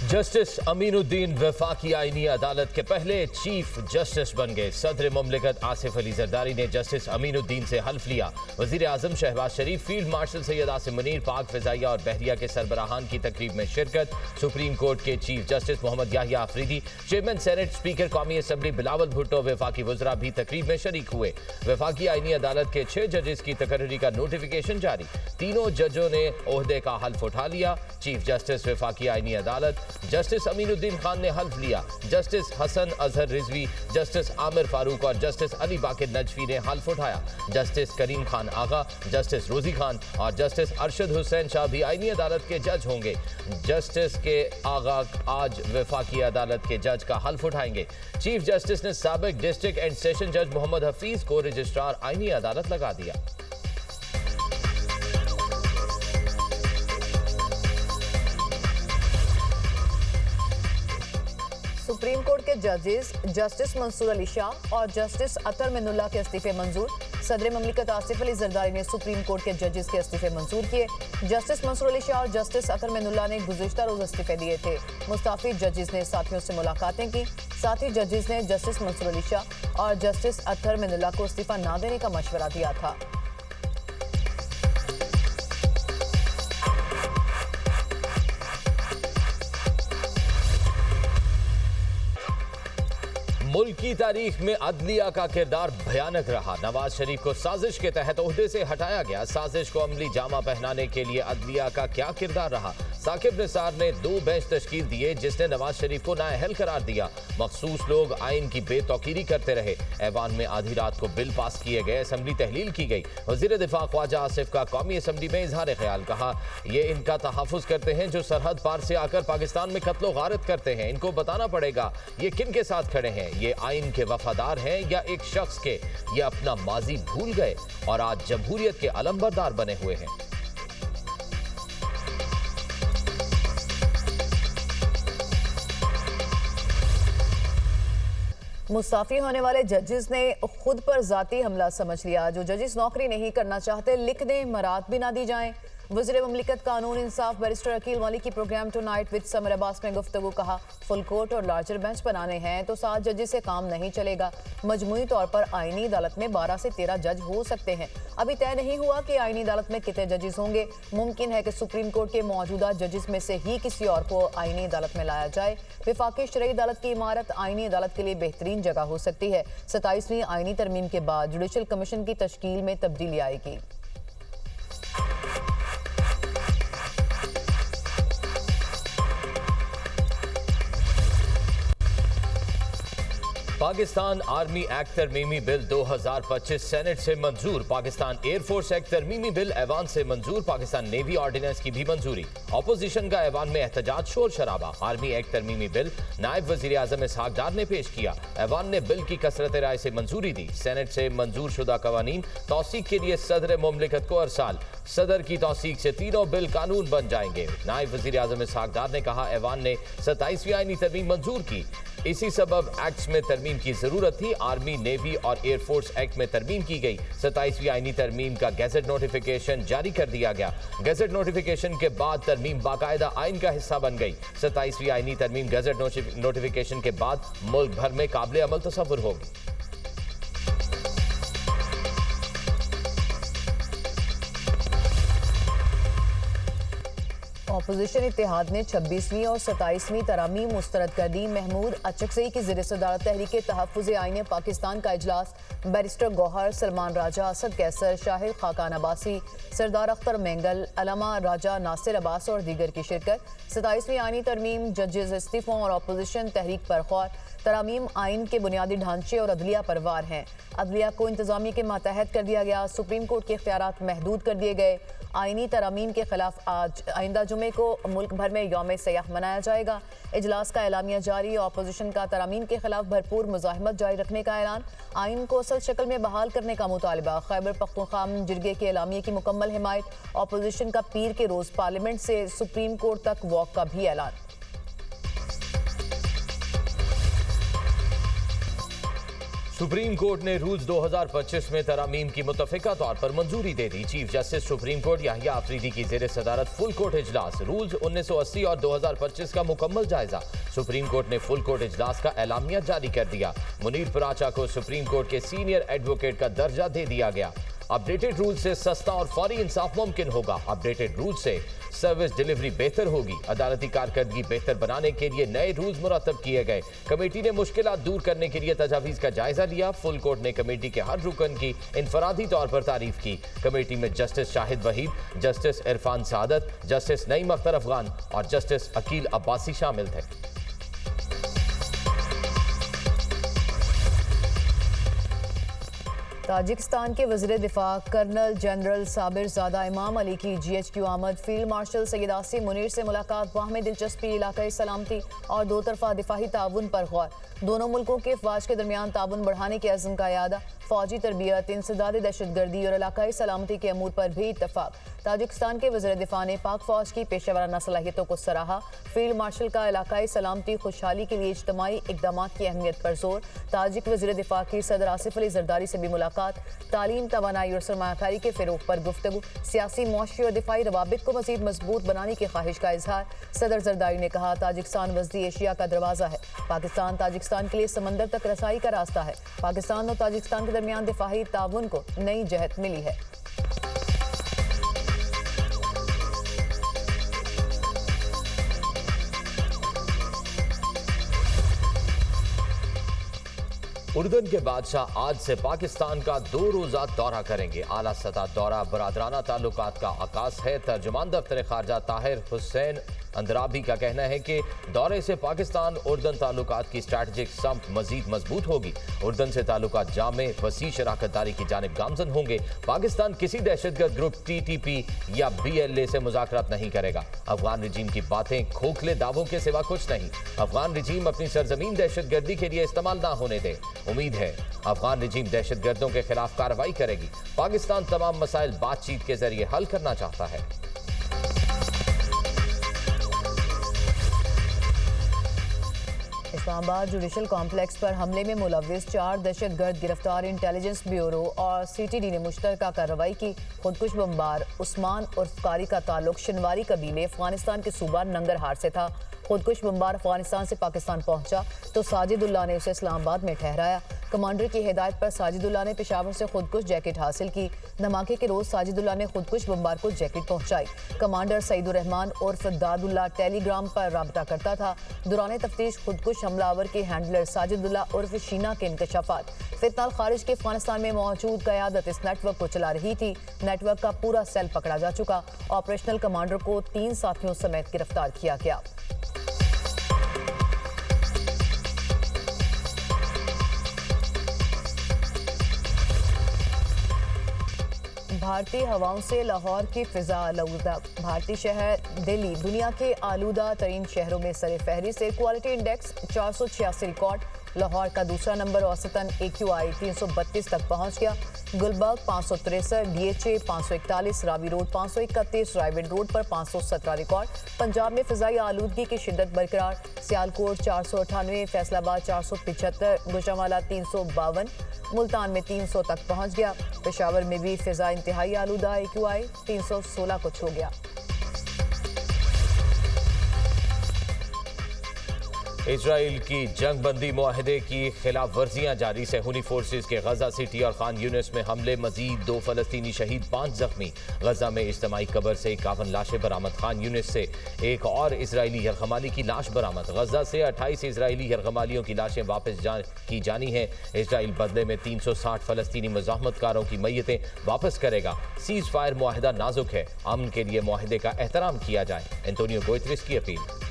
Justice Aminuddin वफाकी आईनी अदालत के पहले चीफ जस्टिस बन गए। सदर मुमलिकत आसिफ अली जरदारी ने जस्टिस अमीनुद्दीन से हल्फ लिया। वजीर आजम शहबाज शरीफ, फील्ड मार्शल सैयद आसिम मुनीर, पाक फिजाइया और बहरिया के सरबराहान की तकरीब में शिरकत। सुप्रीम कोर्ट के chief justice Muhammad Yahya Afridi, chairman senate, speaker कौमी असम्बली बिलावल भुट्टो, वफाकी वज़रा भी तकरीब में शरीक हुए। वफाकी आईनी अदालत के 6 जजेस की तकर्री का नोटिफिकेशन जारी। तीनों जजों ने ओहदे का हल्फ उठा लिया। चीफ जस्टिस वफाकी आईनी अदालत जस्टिस अमीनुद्दीन खान ने हल्फ लिया। जस्टिस हसन अजहर रिजवी, जस्टिस आमिर फारूक और जस्टिस अली बाकिर नजफी ने हल्फ उठाया। जस्टिस करीम खान आगा, जस्टिस रोजी खान और जस्टिस अरशद हुसैन शाह भी आईनी अदालत के जज होंगे। जस्टिस के आगा आज वफाकी अदालत के जज का हल्फ उठाएंगे। चीफ जस्टिस ने साबिक डिस्ट्रिक्ट एंड सेशन जज मोहम्मद हफीज को रजिस्ट्रार आईनी अदालत लगा दिया। सुप्रीम कोर्ट के जजेस जस्टिस मंसूर अली शाह और जस्टिस अतर मिनुल्लाह के इस्तीफे मंजूर। सदर ममलिकत आसिफ अली जरदारी ने सुप्रीम कोर्ट के जजेस के इस्तीफे मंजूर किए। जस्टिस मंसूर अली शाह और जस्टिस अतर मिनुल्लाह ने गुज़िश्ता रोज इस्तीफे दिए थे। मुस्ताफी जजेस ने साथियों से मुलाकातें की। साथ ही जजेस ने जस्टिस मंसूर अली शाह और जस्टिस अतर मिनुल्लाह को इस्तीफा न देने का मशवरा दिया था। मुल्क की तारीख में अदलिया का किरदार भयानक रहा। नवाज शरीफ को साजिश के तहत ओहदे से हटाया गया। साजिश को अमली जामा पहनाने के लिए अदलिया का क्या किरदार रहा? साकिब निसार ने 2 बेंच तश्कील दिए जिसने नवाज शरीफ को नाअहल करार दिया। मखसूस लोग आइन की बेतौकीरी करते रहे। ऐवान में आधी रात को बिल पास किए गए। असम्बली तहलील की गई। वजीर दिफा ख्वाजा आसिफ का कौमी असम्बली में इजहार ख्याल, कहा ये इनका तहफ़्फ़ुज़ करते हैं जो सरहद पार से आकर पाकिस्तान में कत्लो गारत करते हैं। इनको बताना पड़ेगा ये किन के साथ खड़े हैं। ये आइन के वफादार हैं या एक शख्स के? ये अपना माजी भूल गए और आज जमहूरियत के अलमबरदार बने हुए हैं। मुस्ताफी होने वाले जजेस ने खुद पर जाती हमला समझ लिया। जो जजेस नौकरी नहीं करना चाहते लिख दें, मराद भी ना दी जाएं। वज़ीर मुमलिकत कानून इंसाफ बैरिस्टर अकील मलिक की programme tonight with Samar Abbas में गुफ्तगू, कहा फुल कोर्ट और लार्जर बेंच बनाने हैं तो 7 जजेस से काम नहीं चलेगा। मजमूई तौर पर आईनी अदालत में 12 से 13 जज हो सकते हैं। अभी तय नहीं हुआ कि आईनी अदालत में कितने जजेस होंगे। मुमकिन है कि सुप्रीम कोर्ट के मौजूदा जजेस में से ही किसी और को आईनी अदालत में लाया जाए। वफाकी शरई अदालत की इमारत आईनी अदालत के लिए बेहतरीन जगह हो सकती है। 27वीं आईनी तरमीम के बाद जुडिशल कमीशन की तश्कील में तब्दीली आएगी। पाकिस्तान आर्मी एक्ट तरमीमी बिल 2025 सेनेट से मंजूर। पाकिस्तान एयरफोर्स एक्ट तरमीमी बिल ऐवान से मंजूर। पाकिस्तान नेवी ऑर्डिनेंस की भी मंजूरी। अपोजिशन का ऐवान में एहतजाज, शोर शराबा। आर्मी एक्ट तरमीमी बिल नायब वजीर आजम इसहाक डार ने पेश किया। ऐवान ने बिल की कसरत राय से मंजूरी दी। सेनेट से मंजूर शुदा कवानीन तौसीक के लिए सदर मुमलिकत को अरसाल। सदर की तौसीक से तीनों बिल कानून बन जाएंगे। नायब वजीर आजम इसहाक डार ने कहा ऐवान ने 27वीं आईनी तरमीम मंजूर की। इसी सबब एक्ट्स में तरमीम की जरूरत थी। आर्मी, नेवी और एयरफोर्स एक्ट में तरमीम की गई। 27वीं आईनी तरमीम का गैजेट नोटिफिकेशन जारी कर दिया गया। गैजेट नोटिफिकेशन के बाद तरमीम बाकायदा आइन का हिस्सा बन गई। 27वीं आईनी तरमीम गैजेट नोटिफिकेशन के बाद मुल्क भर में काबिल अमल तस्वुर होगी। अपोजिशन इत्तेहाद ने 26वीं और 27वीं तरामीम मुस्तरद कर दी। महमूद अचकज़ई की ज़ेर सदारत तहरीक तहफ़्फ़ुज़ आईन पाकिस्तान का इजलास। बैरिस्टर गौहर, सलमान राजा, असद कैसर, शाहिद खाकान अब्बासी, सरदार अख्तर मेंगल, अलामा राजा, नासिर अब्बास और दीगर की शिरकत। 27वीं आईनी तरमीम, जजेस इस्तीफ़ों और अपोजिशन तहरीक पर ख्वार। तरामीम आइन के बुनियादी ढांचे और अदलिया पर वार हैं। अदलिया को इंतजामिया के मातहत कर दिया गया। सुप्रीम कोर्ट के इख्तियारात महदूद कर दिए गए। आइनी तरामीम के खिलाफ आज आइंदा जुमे को मुल्क भर में यौम सयाह मनाया जाएगा। इजलास का एलामिया जारी। अपोजिशन का तरामीम के खिलाफ भरपूर मुजाहिमत जारी रखने का ऐलान। आइन को असल शक्ल में बहाल करने का मुतालबा। खैबर पख्तूनख्वा जिरगे के एलामिया की मुकम्मल हिमायत। अपोजिशन का पीर के रोज पार्लियामेंट से सुप्रीम कोर्ट तक वॉक का भी ऐलान। सुप्रीम कोर्ट ने रूल्स 2025 में तरमीम की मुतफिका तौर पर मंजूरी दे दी। Chief justice supreme court Yahya Afridi की जेर सदारत फुल कोर्ट इजलास। रूल्स 1980 और 2025 का मुकम्मल जायजा। सुप्रीम कोर्ट ने फुल कोर्ट इजलास का एलामिया जारी कर दिया। मुनीर पराचा को सुप्रीम कोर्ट के सीनियर एडवोकेट का दर्जा दे दिया गया। अपडेटेड रूल से सस्ता और फौरी इंसाफ मुमकिन होगा। अपडेटेड रूल से सर्विस डिलीवरी बेहतर होगी। अदालती कारकर्दगी बेहतर बनाने के लिए नए रूल्स मुरतब किए गए। कमेटी ने मुश्किलात दूर करने के लिए तजावीज़ का जायजा लिया। फुल कोर्ट ने कमेटी के हर रुकन की इनफरादी तौर पर तारीफ की। कमेटी में जस्टिस शाहिद वहीद, जस्टिस इरफान सादत, जस्टिस नईम अख्तर अफगान और जस्टिस अकील अब्बासी शामिल थे। ताजिकिस्तान के वज़ीर दिफा कर्नल जनरल साबिर ज़ादा इमाम अली की GHQ आमद। फील्ड मार्शल सैयद आसिम मुनीर से मुलाकात। बाहमी दिलचस्पी, इलाकाई सलामती और दो तरफा दिफाही ताउन पर गौर। दोनों मुल्कों के अफवाज के दरमियान ताउन बढ़ाने के अज़्म का यादा। फौजी तरबियत, इंसदादी दहशतगर्दी और इलाकाई सलामती के अमूर पर भी इत्तफाक। ताजिकिस्तान के वज़ीर दिफा ने पाक फौज की पेशेवराना सलाहियतों को सराहा। फील्ड मार्शल का इलाकाई सलामती खुशहाली के लिए इज्तमाही इक़दाम की अहमियत पर जोर। ताजिक वज़ीर दिफा की सदर आसिफ अली जरदारी से भी मुलाकात। तालीम, तवानाई और सरमायाकारी के फ़रोग़ पर गुफ्तगू। सियासी, मुआशी और दिफाई रवाबित को मज़ीद मजबूत बनाने की ख्वाहिश का इजहार। सदर जरदारी ने कहा, ताजिकिस्तान वस्ती एशिया का दरवाज़ा है। पाकिस्तान ताजिकिस्तान के लिए समंदर तक रसाई का रास्ता है। पाकिस्तान और ताजिकिस्तान के दरमियान दिफाही ताउन को नई जहत मिली है। उर्दन के बादशाह आज से पाकिस्तान का 2 रोज़ा दौरा करेंगे। आला सतह दौरा बरादराना ताल्लुकात का आगाज़ है। तर्जुमान दफ्तर खारजा ताहिर हुसैन अंदराबी का कहना है कि दौरे से पाकिस्तान उर्दन ताल्लुकात की स्ट्रैटेजिक सम्त मजीद मजबूत होगी। उर्दन से ताल्लुकात जामे, वसी शराकतदारी की जानिब गामजन होंगे। पाकिस्तान किसी दहशतगर्द ग्रुप TTP या BLA से मुज़ाकरात नहीं करेगा। अफगान रजीम की बातें खोखले दावों के सिवा कुछ नहीं। अफगान रजीम अपनी सरजमीन दहशतगर्दी के लिए इस्तेमाल ना होने दे। उम्मीद है अफगान रजीम दहशतगर्दों के खिलाफ कार्रवाई करेगी। पाकिस्तान तमाम मसाइल बातचीत के जरिए हल करना चाहता है। इस्लामाबाद जुडिशल कॉम्प्लेक्स पर हमले में मुलव्विस 4 दहशतगर्द गिरफ्तार। इंटेलिजेंस ब्यूरो और CTD ने मुश्तरका कार्रवाई की। खुदकुश बमबार उस्मान उर्फ कारी का ताल्लुक शिनवारी कबीले अफगानिस्तान के सूबा नंगरहार से था। खुदकुश बमबार अफगानिस्तान से पाकिस्तान पहुंचा तो साजिदुल्लाह ने उसे इस्लामाबाद में ठहराया। कमांडर की हिदायत पर साजिदुल्लाह ने पेशावर से खुदकुश जैकेट हासिल की। धमाके के रोज साजिदुल्लाह ने खुदकुश बमबार को जैकेट पहुंचाई। कमांडर सईदुर रहमान उर्फ दादुल्लाह टेलीग्राम पर राब्ता करता था। दौरान तफ्तीश खुदकुश हमलावर के हैंडलर साजिदुल्लाह उर्फ शीना के इंकशाफात। फिलहाल खारिज के अफगानिस्तान में मौजूद क़यादत इस नेटवर्क को चला रही थी। नेटवर्क का पूरा सेल पकड़ा जा चुका। ऑपरेशनल कमांडर को 3 साथियों समेत गिरफ्तार किया गया। भारतीय हवाओं से लाहौर की फिजा आलूदा। भारतीय शहर दिल्ली दुनिया के आलूदा तरीन शहरों में सरे फहरिस्त है। Quality index 486 record. लाहौर का दूसरा नंबर औसतन AQI 332 तक पहुंच गया। Gulberg 563, DHA 541, Ravi road 531, Raiwind road पर 517 रिकॉर्ड। पंजाब में फिजाई आलूदगी की शिद्दत बरकरार। सियालकोट 498, फैसलाबाद 475, गुजरांवाला 352, मुल्तान में 300 तक पहुंच गया। पेशावर में भी फिजा इंतहाई आलूदा, AQI 316 को छू गया। इजराइल की जंग बंदी मुआहदे की खिलाफ वर्जियाँ जारी। सेहूनी फोर्सेज के गजा सिटी और खान यूनिस में हमले। मजीद 2 फलस्तीनी शहीद, 5 जख्मी। गजा में इज्तमाई कब्र से 51 लाशें बरामद। खान यूनिस से एक और इजरायली यरगमाली की लाश बरामद। गजा से 28 इजरायली यरगमालियों की लाशें वापस की जानी हैं। इजराइल बदले में 360 फलस्तीनी मुजाहमतकारों की मैयतें वापस करेगा। सीज फायर मुआहदा नाजुक है, अमन के लिए मुआहदे का एहतराम किया जाए। एंटोनियो गुतेरेस की अपील।